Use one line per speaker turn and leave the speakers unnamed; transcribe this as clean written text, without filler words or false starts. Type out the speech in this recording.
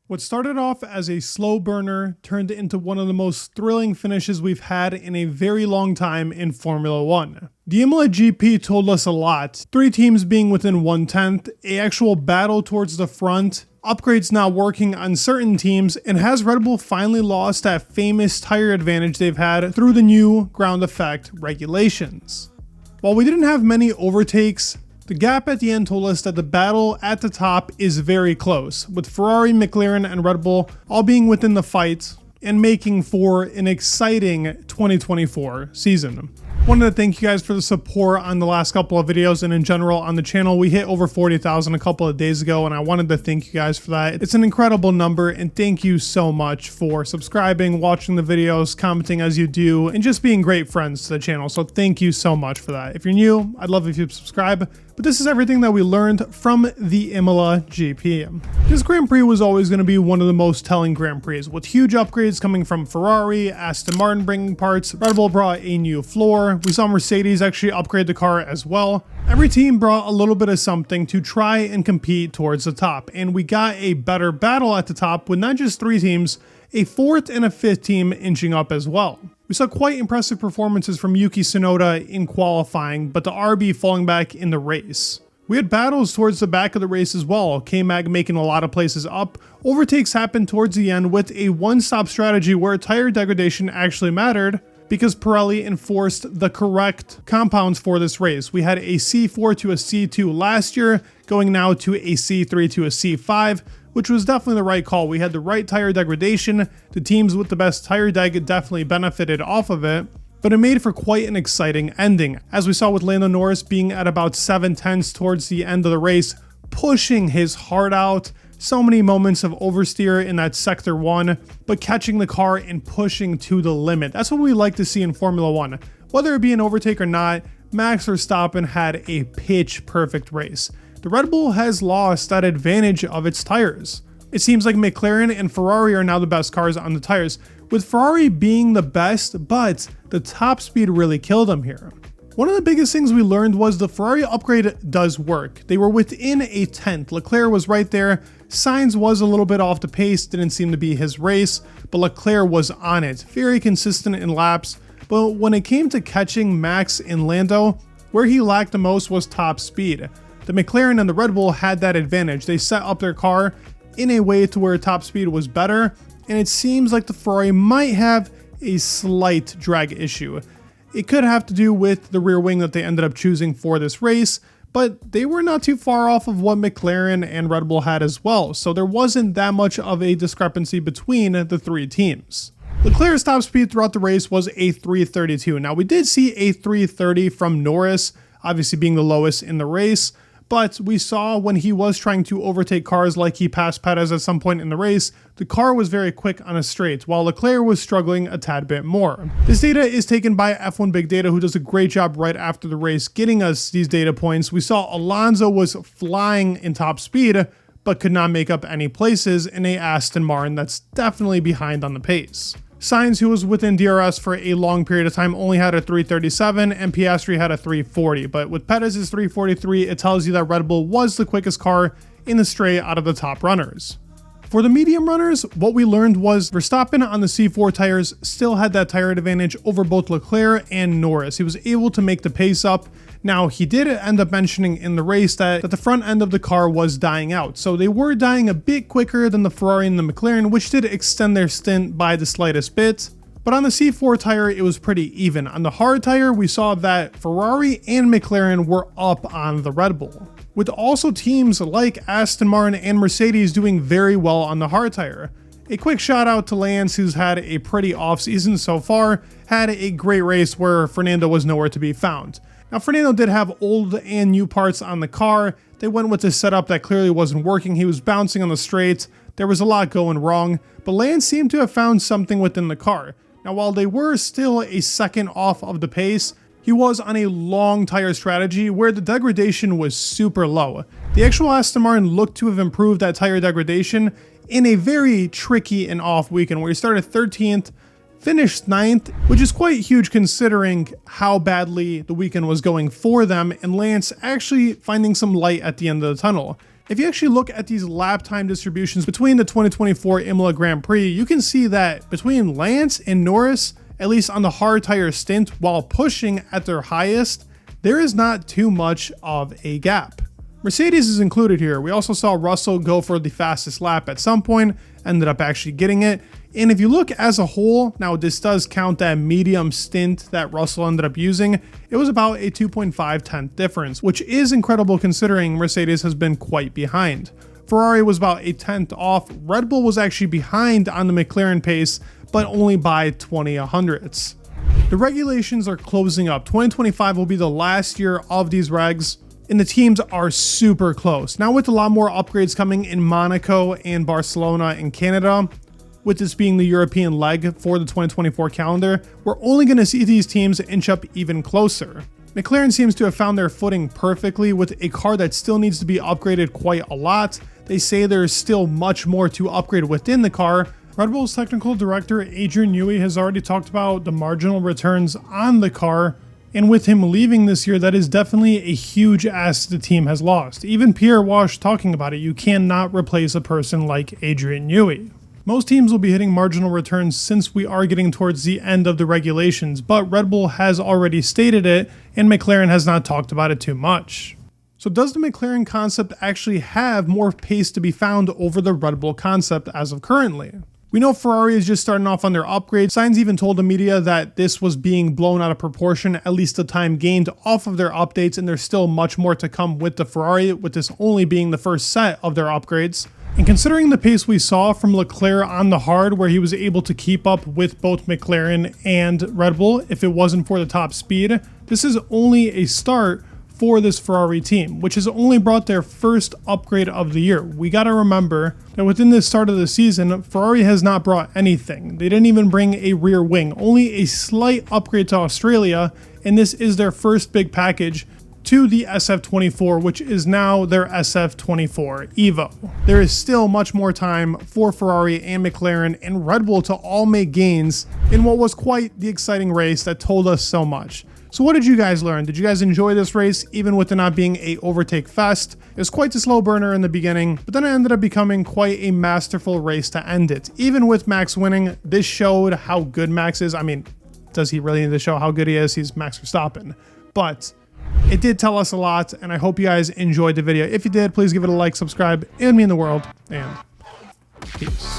What started off as a slow burner turned into one of the most thrilling finishes we've had in a very long time in Formula 1. The Imola GP told us a lot, 3 teams being within 1/10, an actual battle towards the front, upgrades not working on certain teams, and has Red Bull finally lost that famous tire advantage they've had through the new ground effect regulations. While we didn't have many overtakes, the gap at the end told us that the battle at the top is very close, with Ferrari, McLaren, and Red Bull all being within the fight and making for an exciting 2024 season. Wanted to thank you guys for the support on the last couple of videos and in general on the channel. We hit over 40,000 a couple of days ago, and I wanted to thank you guys for that. It's an incredible number, and thank you so much for subscribing, watching the videos, commenting as you do, and just being great friends to the channel. So thank you so much for that. If you're new, I'd love if you subscribe. But this is everything that we learned from the Imola GP. This Grand Prix was always going to be one of the most telling Grand Prix, with huge upgrades coming from Ferrari, Aston Martin bringing parts, Red Bull brought a new floor, we saw Mercedes actually upgrade the car as well. Every team brought a little bit of something to try and compete towards the top, and we got a better battle at the top with not just 3 teams, a 4th and a 5th team inching up as well. We saw quite impressive performances from Yuki Tsunoda in qualifying, but the RB falling back in the race. We had battles towards the back of the race as well, K-Mag making a lot of places up. Overtakes happened towards the end with a one-stop strategy where tire degradation actually mattered because Pirelli enforced the correct compounds for this race. We had a C4 to a C2 last year, going now to a C3 to a C5, which was definitely the right call. We had the right tire degradation. The teams with the best tire deg definitely benefited off of it, but it made for quite an exciting ending, as we saw with Lando Norris being at about 7/10 towards the end of the race, pushing his heart out. So many moments of oversteer in that sector 1, but catching the car and pushing to the limit. That's what we like to see in Formula 1. Whether it be an overtake or not, Max Verstappen had a pitch perfect race. The Red Bull has lost that advantage of its tires. It seems like McLaren and Ferrari are now the best cars on the tires, with Ferrari being the best, but the top speed really killed them here. One of the biggest things we learned was the Ferrari upgrade does work. They were within a 10th. Leclerc was right there. Sainz was a little bit off the pace, didn't seem to be his race, but Leclerc was on it. Very consistent in laps, but when it came to catching Max and Lando, where he lacked the most was top speed. The McLaren and the Red Bull had that advantage. They set up their car in a way to where top speed was better, and it seems like the Ferrari might have a slight drag issue. It could have to do with the rear wing that they ended up choosing for this race, but they were not too far off of what McLaren and Red Bull had as well, so there wasn't that much of a discrepancy between the 3 teams. Leclerc's top speed throughout the race was a 332. Now we did see a 330 from Norris, obviously being the lowest in the race, but we saw when he was trying to overtake cars like he passed Perez at some point in the race, the car was very quick on a straight, while Leclerc was struggling a tad bit more. This data is taken by F1 Big Data, who does a great job right after the race getting us these data points. We saw Alonso was flying in top speed, but could not make up any places in a Aston Martin that's definitely behind on the pace. Sainz, who was within DRS for a long period of time, only had a 337, and Piastri had a 340. But with Perez's 343, it tells you that Red Bull was the quickest car in the straight out of the top runners. For the medium runners, what we learned was Verstappen on the C4 tires still had that tire advantage over both Leclerc and Norris. He was able to make the pace up. Now, he did end up mentioning in the race that the front end of the car was dying out, so they were dying a bit quicker than the Ferrari and the McLaren, which did extend their stint by the slightest bit. But on the C4 tire, it was pretty even. On the hard tire, we saw that Ferrari and McLaren were up on the Red Bull, with also teams like Aston Martin and Mercedes doing very well on the hard tire. A quick shout out to Lance, who's had a pretty off season so far, had a great race where Fernando was nowhere to be found. Now, Fernando did have old and new parts on the car. They went with a setup that clearly wasn't working. He was bouncing on the straight. There was a lot going wrong, but Lance seemed to have found something within the car. Now, while they were still a second off of the pace, he was on a long tire strategy where the degradation was super low. The actual Aston Martin looked to have improved that tire degradation in a very tricky and off weekend where he started 13th, finished 9th, which is quite huge considering how badly the weekend was going for them, and Lance actually finding some light at the end of the tunnel. If you actually look at these lap time distributions between the 2024 Imola Grand Prix, you can see that between Lance and Norris, at least on the hard tire stint while pushing at their highest, there is not too much of a gap. Mercedes is included here. We also saw Russell go for the fastest lap at some point, ended up actually getting it. And if you look as a whole, now this does count that medium stint that Russell ended up using, it was about a 2.5 difference, which is incredible considering Mercedes has been quite behind. Ferrari was about a tenth off. Red Bull was actually behind on the McLaren pace, but only by 20 hundredths. The regulations are closing up. 2025 will be the last year of these regs, and the teams are super close. Now with a lot more upgrades coming in Monaco and Barcelona and Canada, with this being the European leg for the 2024 calendar, we're only going to see these teams inch up even closer. McLaren seems to have found their footing perfectly with a car that still needs to be upgraded quite a lot. They say there's still much more to upgrade within the car. Red Bull's technical director Adrian Newey has already talked about the marginal returns on the car, and with him leaving this year, that is definitely a huge asset the team has lost. Even Pierre Wash talking about it, you cannot replace a person like Adrian Newey. Most teams will be hitting marginal returns since we are getting towards the end of the regulations, but Red Bull has already stated it, and McLaren has not talked about it too much. So does the McLaren concept actually have more pace to be found over the Red Bull concept as of currently? We know Ferrari is just starting off on their upgrade. Sainz even told the media that this was being blown out of proportion, at least the time gained off of their updates, and there's still much more to come with the Ferrari, with this only being the first set of their upgrades. And considering the pace we saw from Leclerc on the hard, where he was able to keep up with both McLaren and Red Bull if it wasn't for the top speed, this is only a start for this Ferrari team, which has only brought their first upgrade of the year. We got to remember that within the start of the season, Ferrari has not brought anything. They didn't even bring a rear wing, only a slight upgrade to Australia, and this is their first big package to the SF24, which is now their SF24 Evo. There is still much more time for Ferrari and McLaren and Red Bull to all make gains in what was quite the exciting race that told us so much. So what did you guys learn? Did you guys enjoy this race, even with it not being a overtake fest? It was quite a slow burner in the beginning, but then it ended up becoming quite a masterful race to end it. Even with Max winning, this showed how good Max is. I mean, does he really need to show how good he is? He's Max Verstappen. But it did tell us a lot, and I hope you guys enjoyed the video. If you did, please give it a like, subscribe, and me in the world, and peace.